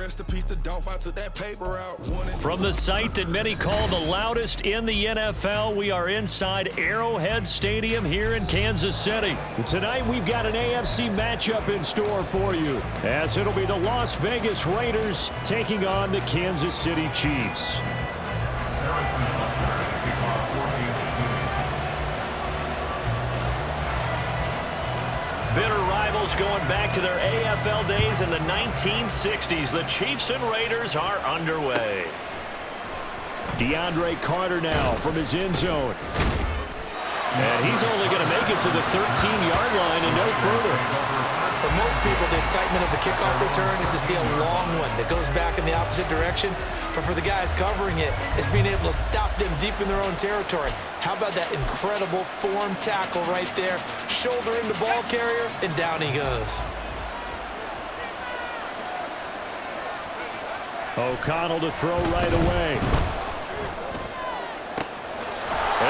rest in peace to Don't Fight, took that paper out. From the site that many call the loudest in the NFL, we are inside Arrowhead Stadium here in Kansas City. Tonight we've got an AFC matchup in store for you, as it'll be the Las Vegas Raiders taking on the Kansas City Chiefs. Bitter rivals going back to their AFL days in the 1960s. The Chiefs and Raiders are underway. DeAndre Carter now from his end zone. And he's only going to make it to the 13-yard line and no further. For most people, the excitement of the kickoff return is to see a long one that goes back in the opposite direction. But for the guys covering it, it's being able to stop them deep in their own territory. How about that incredible form tackle right there? Shoulder in the ball carrier, and down he goes. O'Connell to throw right away.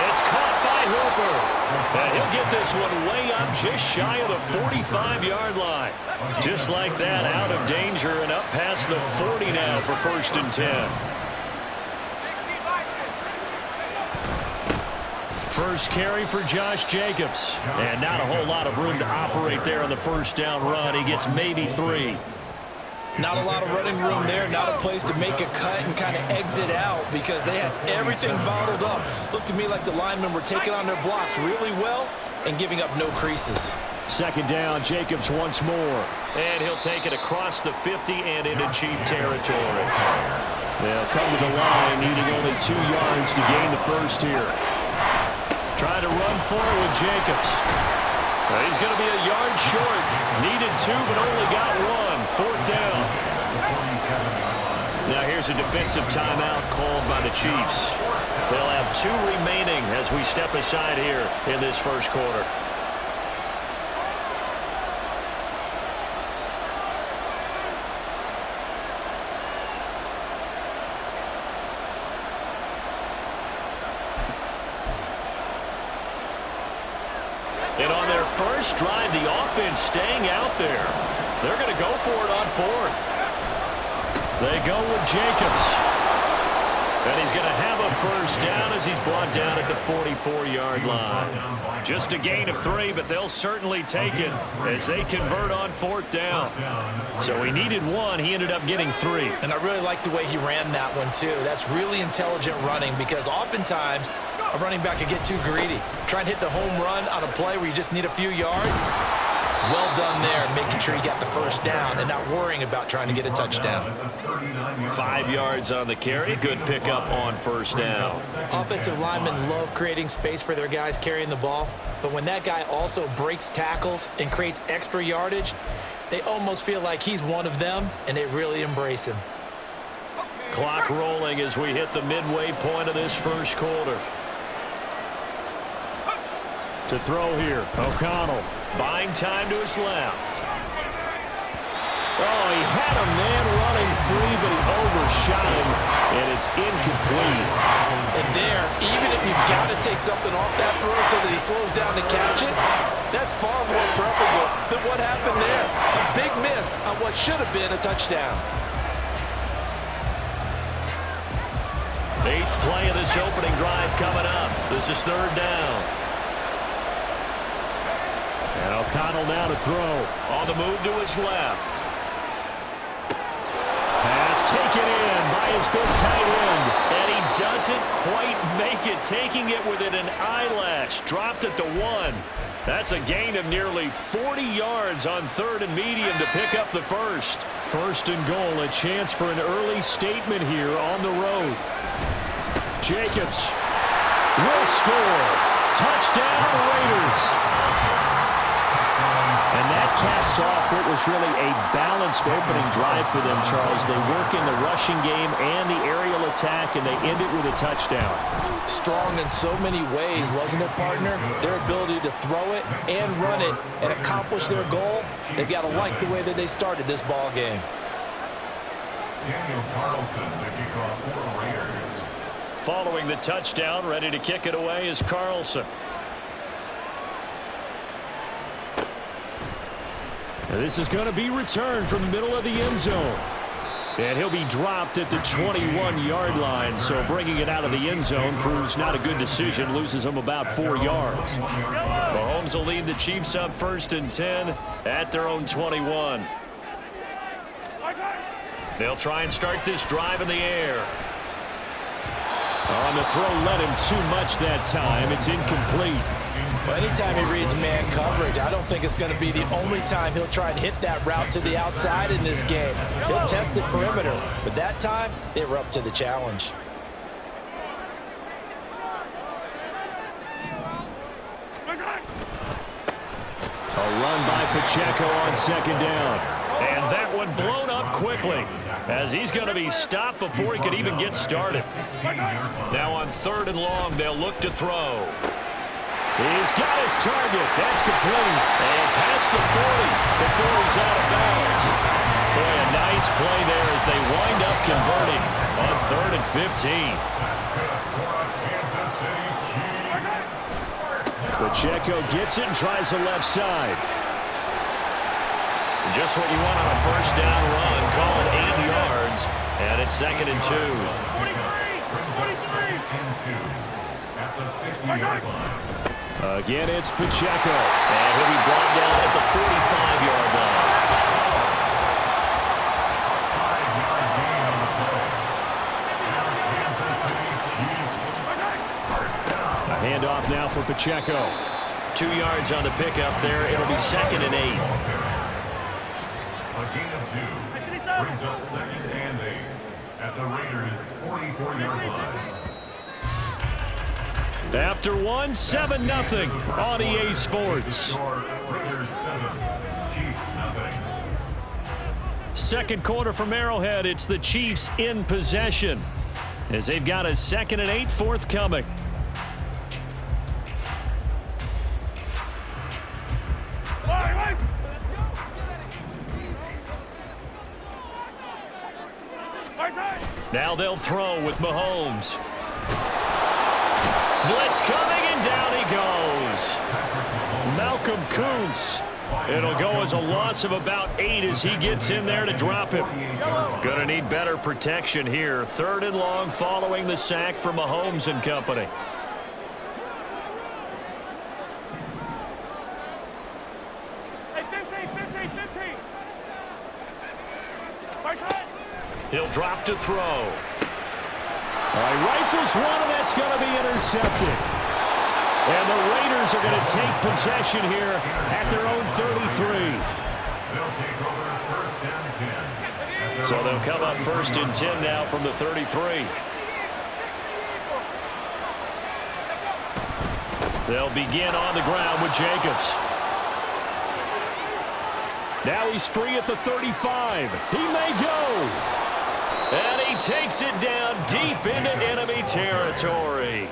It's caught by Hooper. And he'll get this one way up just shy of the 45-yard line. Just like that, out of danger and up past the 40 now for 1st and 10. First carry for Josh Jacobs. And not a whole lot of room to operate there on the first down run. He gets maybe 3. Not a lot of running room there, not a place to make a cut and kind of exit out because they had everything bottled up. Looked to me like the linemen were taking on their blocks really well and giving up no creases. Second down, Jacobs once more. And he'll take it across the 50 and into Chief territory. They'll come to the line, needing only 2 yards to gain the first here. Trying to run forward with Jacobs. He's going to be a yard short. Needed 2, but only got 1. 4th down. Now here's a defensive timeout called by the Chiefs. They'll have 2 remaining as we step aside here in this first quarter. And on their first drive, the offense staying out there. They're going to go for it on 4th. They go with Jacobs. And he's going to have a first down as he's brought down at the 44-yard line. Just a gain of 3, but they'll certainly take it as they convert on 4th down. So he needed 1. He ended up getting 3. And I really like the way he ran that one, too. That's really intelligent running because oftentimes a running back can get too greedy. Try and hit the home run on a play where you just need a few yards. Well done there, making sure he got the first down and not worrying about trying to get a touchdown. 5 yards on the carry. Good pickup on first down. Offensive linemen love creating space for their guys carrying the ball, but when that guy also breaks tackles and creates extra yardage, they almost feel like he's one of them, and they really embrace him. Clock rolling as we hit the midway point of this first quarter. To throw here, O'Connell. Buying time to his left. Oh, he had a man running free, but he overshot him, and it's incomplete. And there, even if you've got to take something off that throw so that he slows down to catch it, that's far more preferable than what happened there. A big miss on what should have been a touchdown. 8th play of this opening drive coming up. This is 3rd down. And O'Connell now to throw. On the move to his left. Pass taken in by his big tight end. And he doesn't quite make it, taking it within an eyelash. Dropped at the 1. That's a gain of nearly 40 yards on 3rd and medium to pick up the first. 1st and goal, a chance for an early statement here on the road. Jacobs will score. Touchdown, Raiders. And that caps off what was really a balanced opening drive for them, Charles. They work in the rushing game and the aerial attack, and they end it with a touchdown. Strong in so many ways, wasn't it, partner? Their ability to throw it and run it and accomplish their goal, they've got to like the way that they started this ball game. Following the touchdown, ready to kick it away is Carlson. And this is going to be returned from the middle of the end zone. And he'll be dropped at the 21-yard line, so bringing it out of the end zone proves not a good decision, loses him about 4 yards. Mahomes will lead the Chiefs up 1st and 10 at their own 21. They'll try and start this drive in the air. On the throw, led him too much that time. It's incomplete. Well, anytime he reads man coverage, I don't think it's going to be the only time he'll try and hit that route to the outside in this game. He'll test the perimeter, but that time, they were up to the challenge. A run by Pacheco on 2nd down. And that one blown up quickly, as he's going to be stopped before he could even get started. Now on 3rd and long, they'll look to throw. He's got his target. That's complete. And past the 40 before he's out of bounds. Boy, a nice play there as they wind up converting on 3rd and 15. Pacheco gets it and tries the left side. Just what you want on a 1st down run. Call it 8 yards. And it's 2nd and 2. Again, it's Pacheco. And he'll be brought down at the 45-yard line. A handoff now for Pacheco. 2 yards on the pickup there. It'll be 2nd and 8. A gain of 2 brings up 2nd and 8 at the Raiders' 44-yard line. After 1, 7-0 on EA Sports. Raiders 7, Chiefs 0. Second quarter from Arrowhead. It's the Chiefs in possession as they've got a 2nd and 8 forthcoming. Now they'll throw with Mahomes. Blitz coming, and down he goes. Malcolm Kuntz. It'll go as a loss of about 8 as he gets in there to drop him. Gonna need better protection here. 3rd and long following the sack from Mahomes and company. He'll drop to throw. All right, rifles one, and that's going to be intercepted. And the Raiders are going to take possession here at their own 33. They'll take over 1st and 10. So they'll come up 1st and 10 now from the 33. They'll begin on the ground with Jacobs. Now he's free at the 35. He may go. And he takes it down deep into enemy territory.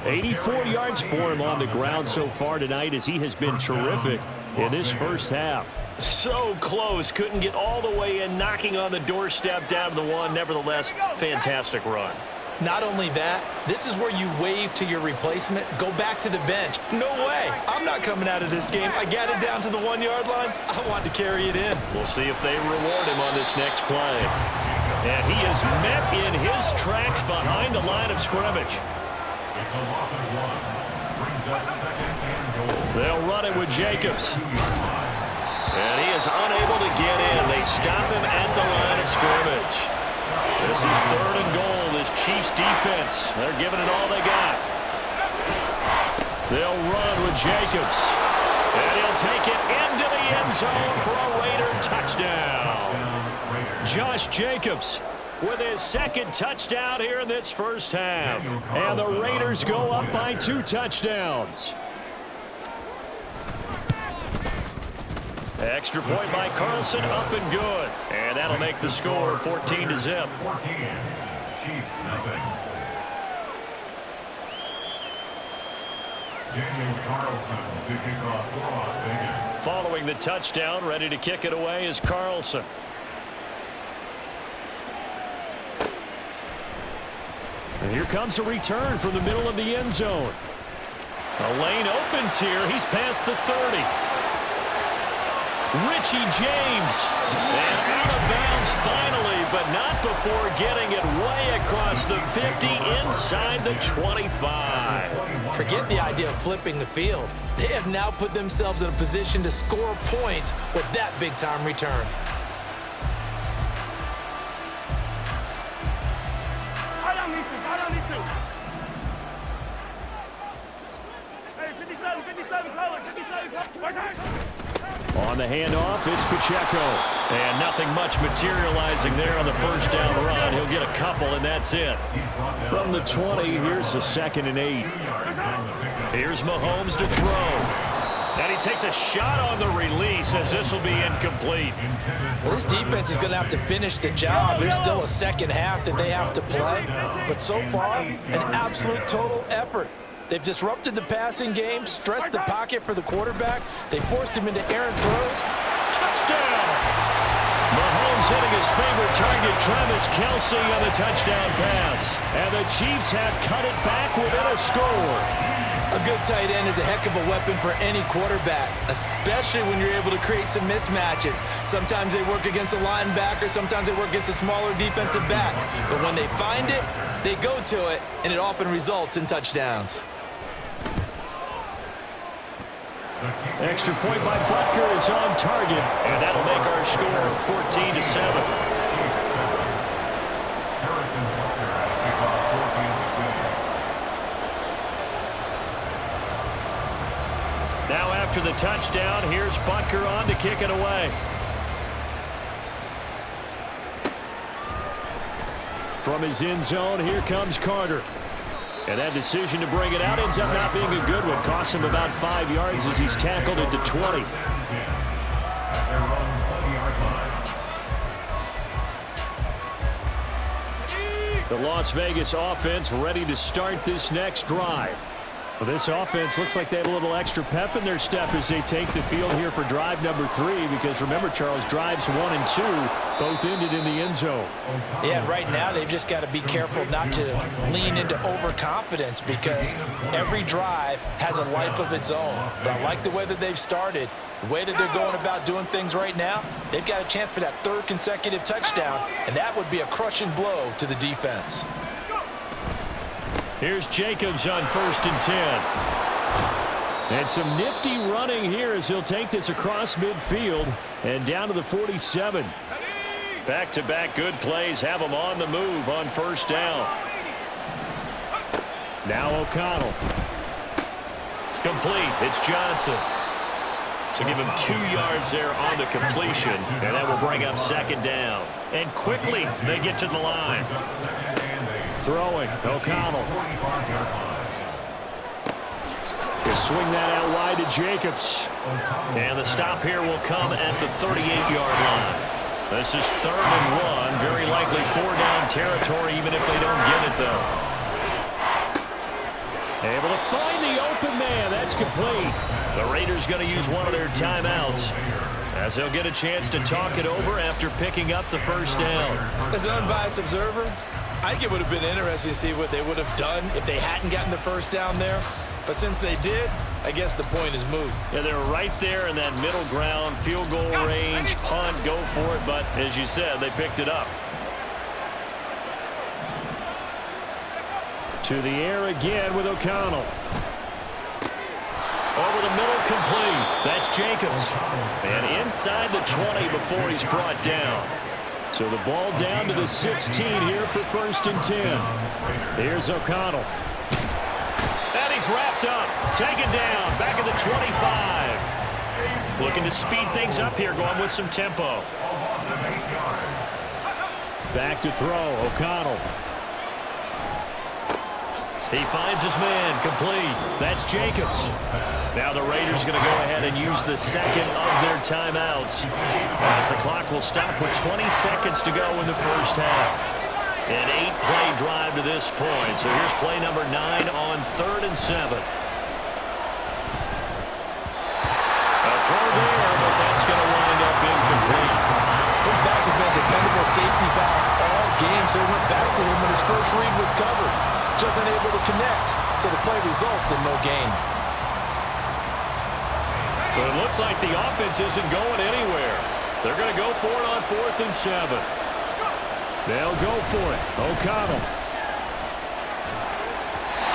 84 yards for him on the ground so far tonight as he has been terrific in this first half. So close. Couldn't get all the way in, knocking on the doorstep down to the 1. Nevertheless, fantastic run. Not only that, this is where you wave to your replacement, go back to the bench. No way. I'm not coming out of this game. I got it down to the 1-yard line. I want to carry it in. We'll see if they reward him on this next play. And he is met in his tracks behind the line of scrimmage. It's a loss of 1. Brings up 2nd and goal. They'll run it with Jacobs. And he is unable to get in. They stop him at the line of scrimmage. This is 3rd and goal. This Chiefs defense, they're giving it all they got. They'll run with Jacobs. And he'll take it into the end zone for a Raider touchdown. Josh Jacobs with his 2nd touchdown here in this first half. And the Raiders go up by 2 touchdowns. Extra point by Carlson, up and good. And that'll make the score 14-0. 14, Chiefs 0. Daniel Carlson to kick off for Las Vegas. Following the touchdown, ready to kick it away is Carlson. And here comes a return from the middle of the end zone. A lane opens here. He's past the 30. Richie James. And out of bounds finally, but not before getting it way across the 50 inside the 25. Forget the idea of flipping the field. They have now put themselves in a position to score points with that big-time return. On the handoff, it's Pacheco. And nothing much materializing there on the first down run. He'll get a couple, and that's it. From the 20, here's the 2nd and 8. Here's Mahomes to throw. And he takes a shot on the release as this will be incomplete. Well, this defense is going to have to finish the job. There's still a second half that they have to play. But so far, an absolute total effort. They've disrupted the passing game, stressed the pocket for the quarterback. They forced him into errant throws. Touchdown! Mahomes hitting his favorite target, Travis Kelce, on the touchdown pass. And the Chiefs have cut it back within a score. A good tight end is a heck of a weapon for any quarterback, especially when you're able to create some mismatches. Sometimes they work against a linebacker, sometimes they work against a smaller defensive back. But when they find it, they go to it, and it often results in touchdowns. Extra point by Butker is on target, and that'll make our score 14-7. Now after the touchdown, here's Butker on to kick it away. From his end zone, here comes Carter. And that decision to bring it out ends up not being a good one. Costs him about 5 yards as he's tackled at the 20. The Las Vegas offense ready to start this next drive. Well, this offense looks like they have a little extra pep in their step as they take the field here for drive number 3, because remember, Charles, drives 1 and 2 both ended in the end zone. Yeah, right now they've just got to be careful not to lean into overconfidence, because every drive has a life of its own. But I like the way that they've started, the way that they're going about doing things right now. They've got a chance for that 3rd consecutive touchdown, and that would be a crushing blow to the defense. Here's Jacobs on 1st and 10. And some nifty running here as he'll take this across midfield and down to the 47. Back-to-back good plays have him on the move on 1st down. Now O'Connell. Complete. It's Johnson. So give him 2 yards there on the completion, and that will bring up 2nd down. And quickly they get to the line. Throwing, O'Connell. He'll swing that out wide to Jacobs. And the stop here will come at the 38-yard line. This is 3rd and 1. Very likely 4-down territory, even if they don't get it, though. Able to find the open man. That's complete. The Raiders going to use one of their timeouts, as they'll get a chance to talk it over after picking up the 1st down. As an unbiased observer, I think it would have been interesting to see what they would have done if they hadn't gotten the 1st down there. But since they did, I guess the point is moot. Yeah, they're right there in that middle ground, field goal range, punt, go for it. But as you said, they picked it up. To the air again with O'Connell. Over the middle, complete. That's Jacobs. And inside the 20 before he's brought down. So the ball down to the 16 here for 1st and 10. Here's O'Connell. And he's wrapped up. Taken down. Back at the 25. Looking to speed things up here, going with some tempo. Back to throw. O'Connell. He finds his man. Complete. That's Jacobs. Now the Raiders going to go ahead and use the 2nd of their timeouts, as the clock will stop with 20 seconds to go in the 1st half. An 8-play drive to this point. So here's play number 9 on 3rd and 7. A throw there, but that's going to wind up incomplete. His back has been a dependable safety valve all game, so he went back to him when his first read was covered. Just unable to connect, so the play results in no gain. So it looks like the offense isn't going anywhere. They're going to go for it on 4th and 7. They'll go for it. O'Connell.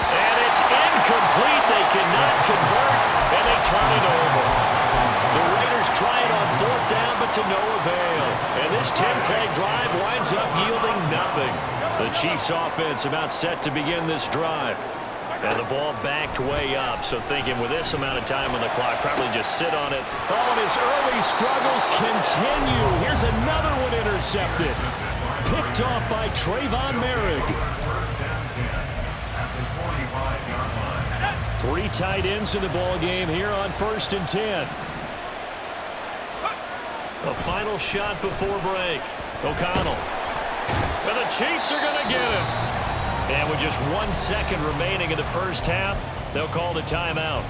And it's incomplete. They cannot convert, and they turn it over. The Raiders try it on 4th down, but to no avail. And this 10-play drive winds up yielding nothing. The Chiefs' offense about set to begin this drive. And the ball backed way up, so thinking with this amount of time on the clock, probably just sit on it. Oh, and his early struggles continue. Here's another one intercepted. Picked off by Trayvon Merrick. 3 tight ends in the ball game here on 1st and 10. A final shot before break. O'Connell. And the Chiefs are going to get it. And with just 1 second remaining in the first half, they'll call the timeout.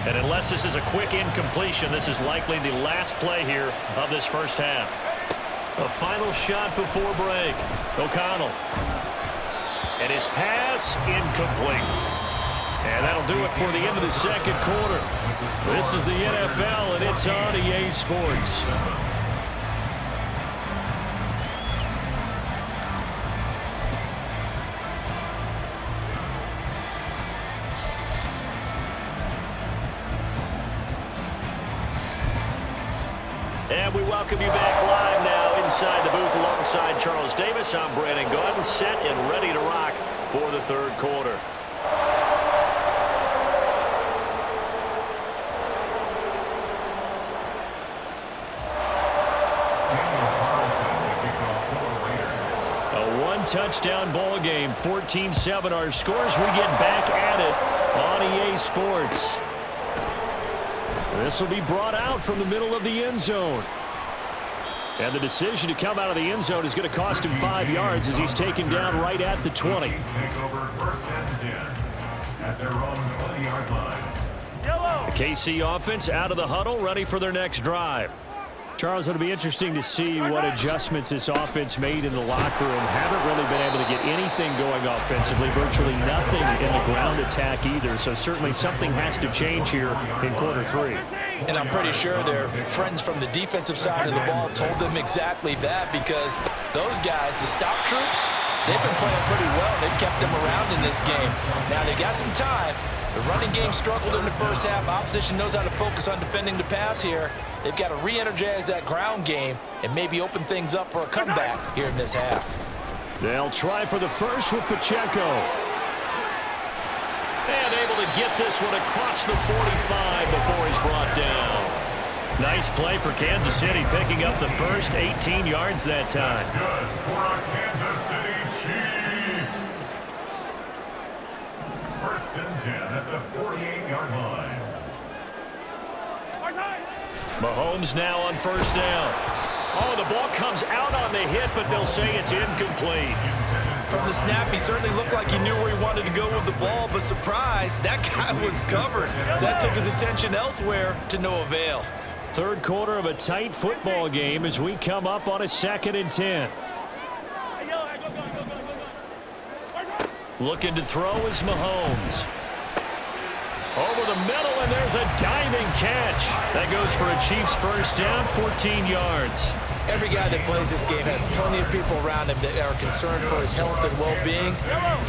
And unless this is a quick incompletion, this is likely the last play here of this first half. A final shot before break. O'Connell. And his pass incomplete. And that'll do it for the end of the second quarter. This is the NFL, and it's on EA Sports. And we welcome you back live now inside the booth alongside Charles Davis. I'm Brandon Gaudin, set and ready to rock for the third quarter. A one-touchdown ball game, 14-7 our scores. We get back at it on EA Sports. This will be brought out from the middle of the end zone. And the decision to come out of the end zone is going to cost him 5 yards as he's taken down right at the 20. Take over 1st and 10 at their own 20-yard line. The KC offense out of the huddle, ready for their next drive. Charles, it'll be interesting to see what adjustments this offense made in the locker room. Haven't really been able to get anything going offensively, virtually nothing in the ground attack either. So certainly something has to change here in quarter 3. And I'm pretty sure their friends from the defensive side of the ball told them exactly that, because those guys, the stop troops, they've been playing pretty well. They've kept them around in this game. Now they got some time. The running game struggled in the first half. Opposition knows how to focus on defending the pass here. They've got to re-energize that ground game and maybe open things up for a comeback here in this half. They'll try for the first with Pacheco. And able to get this one across the 45 before he's brought down. Nice play for Kansas City, picking up the first 18 yards that time. Good for our Kansas City Chiefs. 1st and 10 at the 48-yard line. Mahomes now on 1st down. Oh, the ball comes out on the hit, but they'll say it's incomplete. From the snap, he certainly looked like he knew where he wanted to go with the ball, but surprise, that guy was covered. So that took his attention elsewhere to no avail. Third quarter of a tight football game as we come up on a 2nd and 10. Looking to throw is Mahomes. Over the middle, and there's a diving catch. That goes for a Chiefs first down, 14 yards. Every guy that plays this game has plenty of people around him that are concerned for his health and well-being.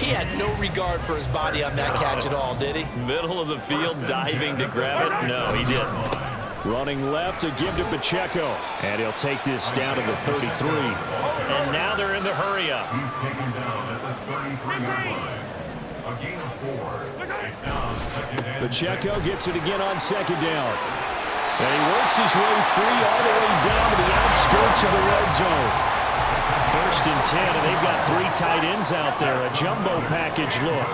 He had no regard for his body on that catch at all, did he? Middle of the field, diving to grab it? No, he didn't. Running left to give to Pacheco. And he'll take this down to the 33. And now they're in the hurry-up. He's taken down at the 33-yard line. A gain of 4. It's now 2nd and 10. Pacheco gets it again on 2nd down. And he works his way free all the way down to the outskirts of the red zone. 1st and 10, and they've got 3 tight ends out there. A jumbo package look.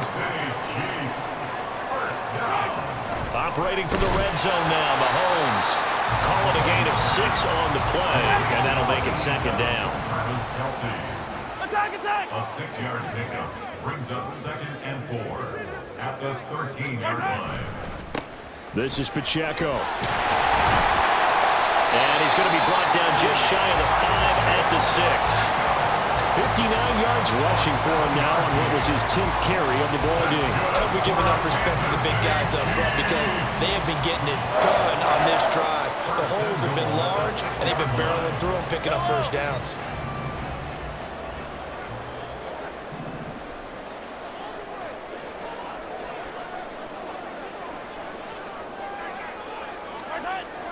Operating from the red zone now, Mahomes. Call it a gain of 6 on the play, and that'll make it 2nd down. Attack, attack! A 6-yard pickup brings up 2nd and 4 at the 13-yard line. This is Pacheco. And he's going to be brought down just shy of the 5 at the 6. 59 yards rushing for him now on what was his 10th carry of the ball game. I hope we give enough respect to the big guys up front because they have been getting it done on this drive. The holes have been large, and they've been barreling through them, picking up first downs.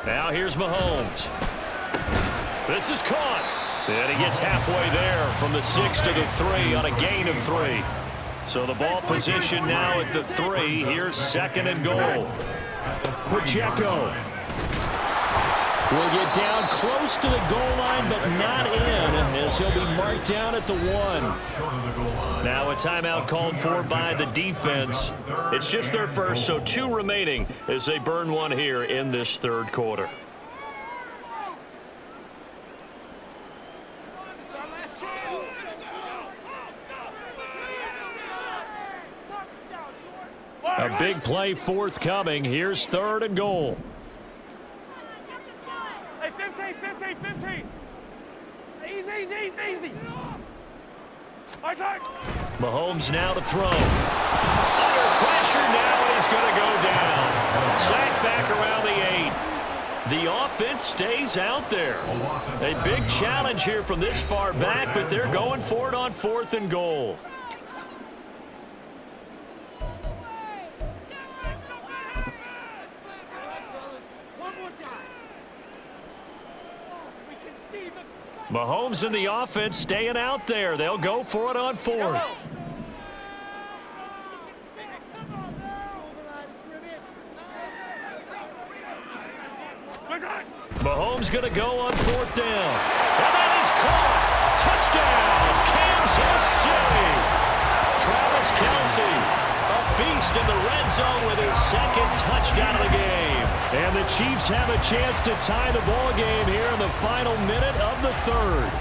Now here's Mahomes. This is caught. And he gets halfway there from the 6 to the 3 on a gain of 3. So the ball position now at the 3. Here's 2nd and goal. Pacheco will get down close to the goal line, but not in, as he'll be marked down at the 1. Now a timeout called for by the defense. It's just their first, so 2 remaining as they burn one here in this 3rd quarter. A big play forthcoming. Here's 3rd and goal. Hey, 15. Easy. Mahomes now to throw. Under pressure now, and he's going to go down. Sacked back around the 8. The offense stays out there. A big challenge here from this far back, but they're going for it on 4th and goal. Mahomes and the offense staying out there. They'll go for it on 4th. Mahomes going to go on 4th down. And that is caught. Touchdown, Kansas City. Travis Kelce, a beast in the red zone with his 2nd touchdown of the game. And the Chiefs have a chance to tie the ball game here in the final minute of the 3rd.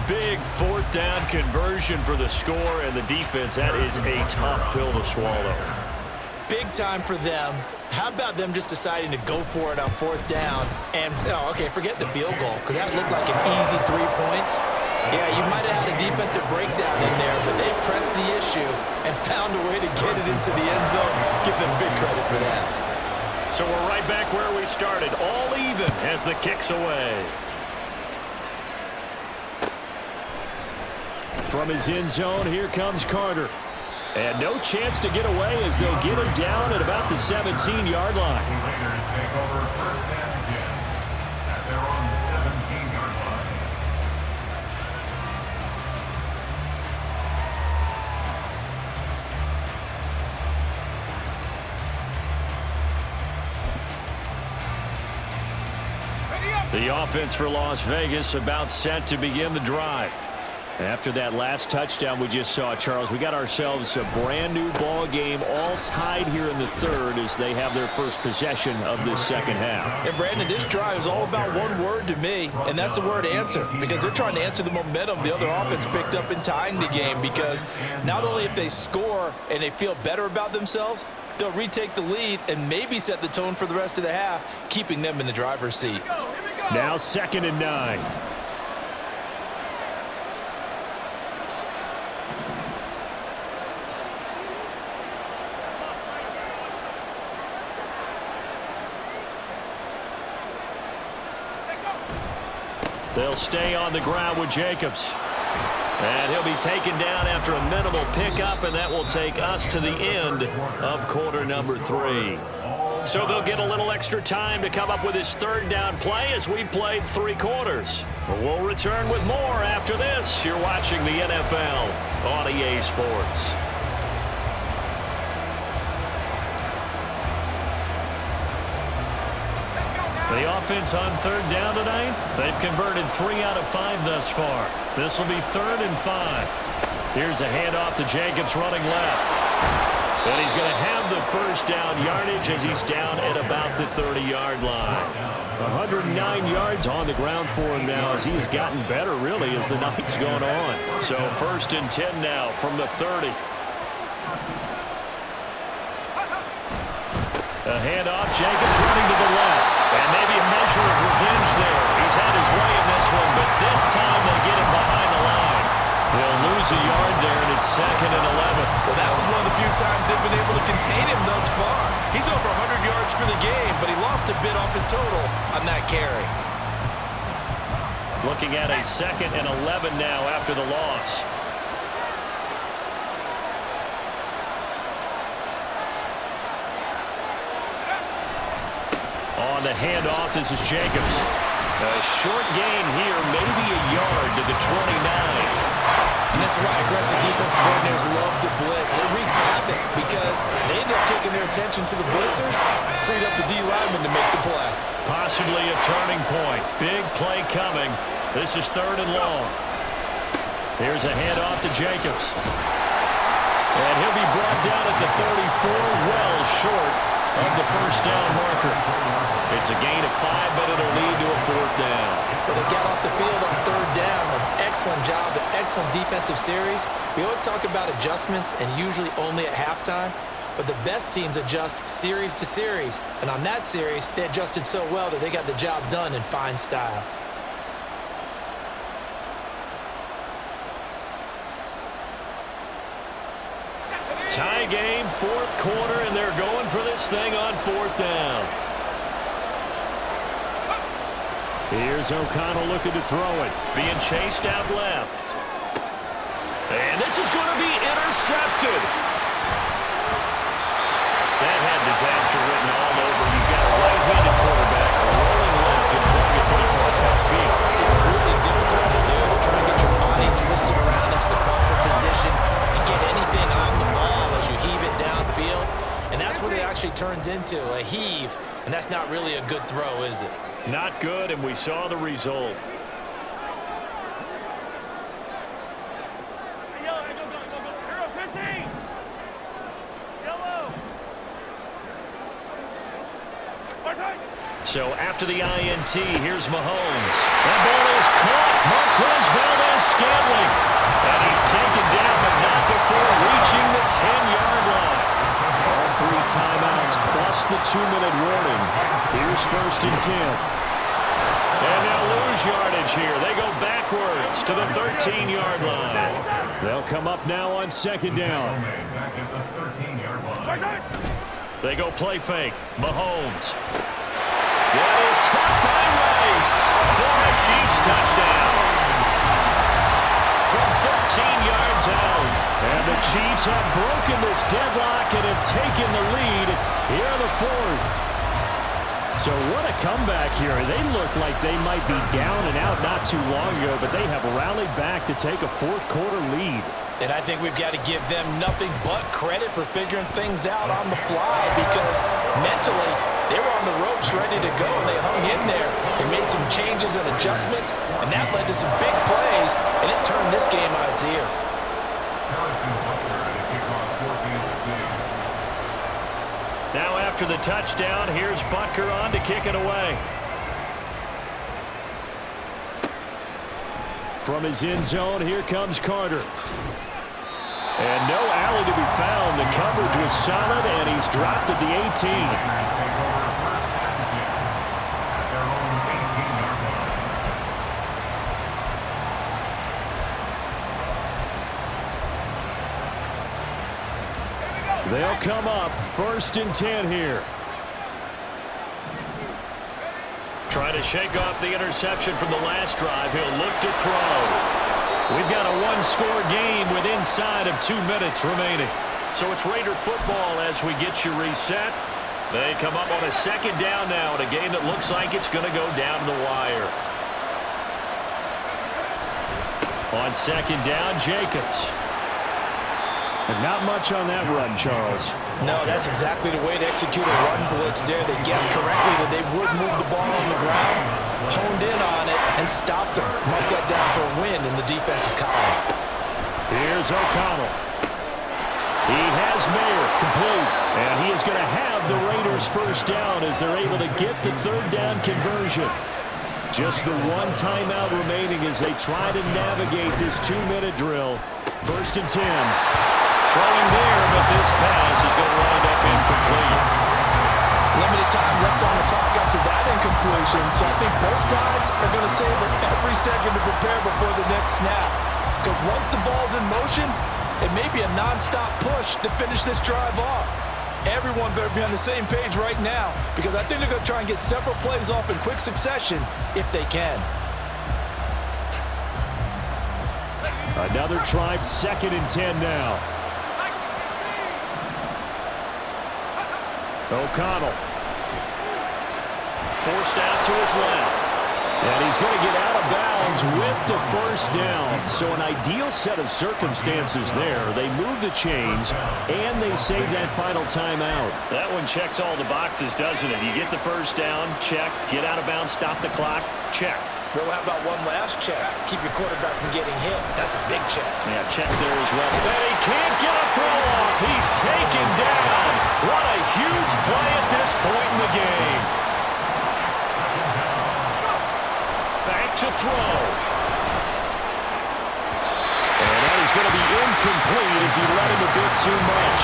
Big 4th down conversion for the score, and the defense, that is a tough pill to swallow. Big time for them. How about them just deciding to go for it on 4th down? And, forget the field goal, because that looked like an easy 3 points. Yeah, you might have had a defensive breakdown in there, but they pressed the issue and found a way to get it into the end zone. Give them big credit for that. So we're right back where we started, all even as the kick's away. From his end zone, here comes Carter. And no chance to get away as they'll get him down at about the 17-yard line. Raiders take over 1st down again at their own 17-yard line. The offense for Las Vegas about set to begin the drive. After that last touchdown we just saw, Charles, we got ourselves a brand new ball game, all tied here in the 3rd as they have their first possession of this 2nd half. And Brandon, this drive is all about one word to me, and that's the word answer, because they're trying to answer the momentum the other offense picked up in tying the game, because not only if they score and they feel better about themselves, they'll retake the lead and maybe set the tone for the rest of the half, keeping them in the driver's seat. Now 2nd and 9. They'll stay on the ground with Jacobs. And he'll be taken down after a minimal pickup, and that will take us to the end of quarter number 3. So they'll get a little extra time to come up with his 3rd down play as we've played 3 quarters. We'll return with more after this. You're watching the NFL on EA Sports. The offense on 3rd down tonight, they've converted 3 out of 5 thus far. This will be 3rd and 5. Here's a handoff to Jacobs running left. And he's going to have the first down yardage as he's down at about the 30-yard line. 109 yards on the ground for him now as he's gotten better, really, as the night's gone on. So 1st and 10 now from the 30. A handoff, Jacobs running to the left. And maybe a measure of revenge there. He's had his way in this one, but this time they get him behind the line. 2nd and 11. Well, that was one of the few times they've been able to contain him thus far. He's over 100 yards for the game, but he lost a bit off his total on that carry. Looking at a 2nd and 11 now after the loss. On the handoff, this is Jacobs. A short gain here, maybe a yard to the 29. And this is why aggressive defensive coordinators love to blitz. It wreaks havoc because they end up taking their attention to the blitzers, freed up the D lineman to make the play. Possibly a turning point. Big play coming. This is 3rd and long. Here's a handoff to Jacobs. And he'll be brought down at the 34, well short of the first down marker. It's a gain of 5, but it'll lead to a 4th down. So they got off the field on 3rd down. An excellent job, an excellent defensive series. We always talk about adjustments and usually only at halftime. But the best teams adjust series to series. And on that series, they adjusted so well that they got the job done in fine style. Tie game, 4th quarter, and they're going for this thing on 4th down. Here's O'Connell looking to throw it. Being chased out left. And this is going to be intercepted. That had disaster written all over. You've got a right-handed quarterback rolling left and throwing it pretty far downfield. It's really difficult to do to try and get your body twisted around into the proper position and get anything on the ball as you heave it downfield. And that's what it actually turns into, a heave. And that's not really a good throw, is it? Not good, and we saw the result. So after the INT, here's Mahomes. That ball is caught. Marquez Valdes-Scantling. And he's taken down, but not before reaching the 10-yard line. All 3 timeouts plus the 2-minute warning. Here's 1st and 10. And now lose yardage here. They go backwards to the 13-yard line. They'll come up now on 2nd down. Back at the 13-yard line. They go play fake. Mahomes. That is caught by Rice for a Chiefs touchdown. From 13 yards out. And the Chiefs have broken this deadlock and have taken the lead here in the 4th. So what a comeback here. They look like they might be down and out not too long ago, but they have rallied back to take a 4th quarter lead. And I think we've got to give them nothing but credit for figuring things out on the fly because mentally they were on the ropes ready to go and they hung in there. They made some changes and adjustments, and that led to some big plays, and it turned this game on its ear. Now after the touchdown, here's Butker on to kick it away. From his end zone, here comes Carter. And no alley to be found. The coverage was solid, and he's dropped at the 18. They'll come up 1st and 10 here. Trying to shake off the interception from the last drive. He'll look to throw. We've got a 1-score game with inside of 2 minutes remaining. So it's Raider football as we get you reset. They come up on a 2nd down now in a game that looks like it's going to go down to the wire. On 2nd down, Jacobs. And not much on that run, Charles. No, that's exactly the way to execute a run blitz there. They guessed correctly that they would move the ball on the ground, honed in on it, and stopped them. Mark that down for a win in the defense's column. Here's O'Connell. He has Mayer complete, and he is going to have the Raiders' 1st down as they're able to get the 3rd down conversion. Just the 1 timeout remaining as they try to navigate this 2-minute drill. 1st and 10. Throwing there, but this pass is going to wind up incomplete. Limited time left on the clock after that incompletion, so I think both sides are going to savor every second to prepare before the next snap. Because once the ball's in motion, It may be a nonstop push to finish this drive off. Everyone better be on the same page right now because I think they're going to try and get several plays off in quick succession if they can. Another try, 2nd and 10 now. O'Connell. Forced out to his left. And he's going to get out of bounds with the first down. So an ideal set of circumstances there. They move the chains, and they save that final timeout. That one checks all the boxes, doesn't it? You get the first down, check. Get out of bounds, stop the clock, check. Well, how about one last check? Keep your quarterback from getting hit. That's a big check. Yeah, check there as well. But he can't get a throw off. He's taken down. What a huge play at this point in the game. Back to throw. And that is going to be incomplete as he let him a bit too much.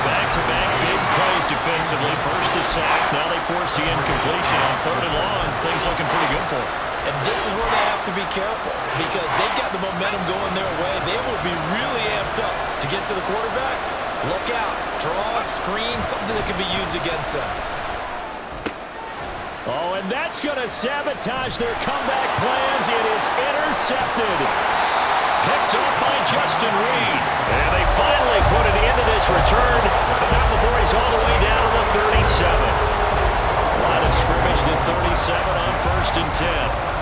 Back-to-back big plays defensively. First the sack. Now they force the incompletion on 3rd and long. Things looking pretty good for him. And this is where they have to be careful because they got the momentum going their way. They will be really amped up to get to the quarterback. Look out. Draw, screen, something that can be used against them. Oh, and that's going to sabotage their comeback plans. It is intercepted. Picked up by Justin Reed. And they finally put it into this return, but not before he's all the way down to the 37. Line of scrimmage, the 37 on 1st and 10.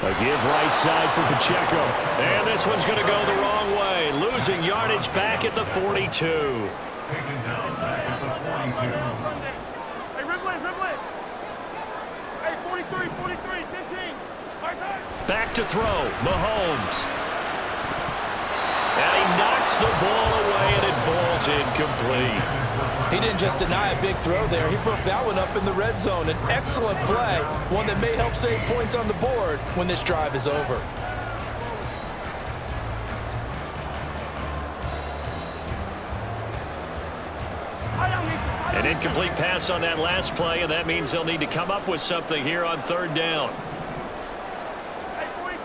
A give right side for Pacheco. And this one's going to go the wrong way. Losing yardage back at the 42. Taken down back at the 42. Hey, Ripley. Hey, 43, 15. Right side. Back to throw. Mahomes. And he knocks the ball away, and it falls incomplete. He didn't just deny a big throw there. He broke that one up in the red zone. An excellent play, one that may help save points on the board when this drive is over. An incomplete pass on that last play, and that means they'll need to come up with something here on 3rd down. Hey, 43.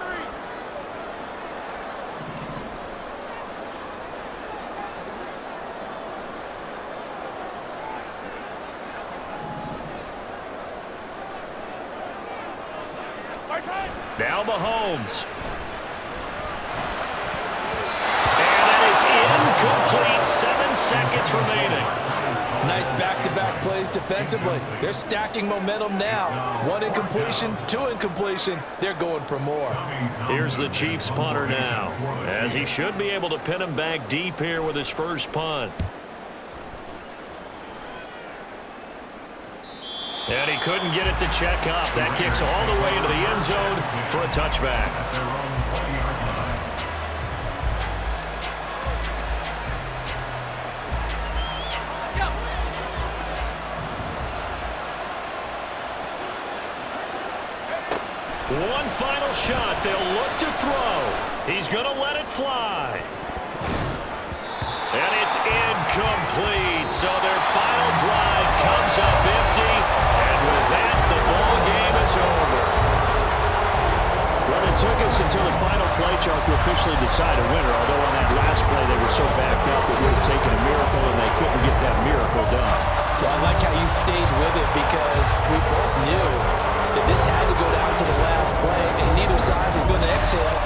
Right side. Now Mahomes. And that is incomplete. 7 seconds remaining. Nice back-to-back plays defensively. They're stacking momentum now. 1 incompletion, 2 incompletion. They're going for more. Here's the Chiefs punter now, as he should be able to pin him back deep here with his first punt. And he couldn't get it to check up. That kicks all the way into the end zone for a touchback. One final shot. They'll look to throw. He's going to let it fly. And it's incomplete. So their final drive comes up empty. And with that, the ball game is over. Well, it took us until the final play, Charles, to officially decide a winner. Although on that last play, they were so backed up, it would have taken a miracle, and they couldn't get that miracle done. Well, I like how you stayed with it because we both knew that this had to go down to the last play, and neither side was going to exhale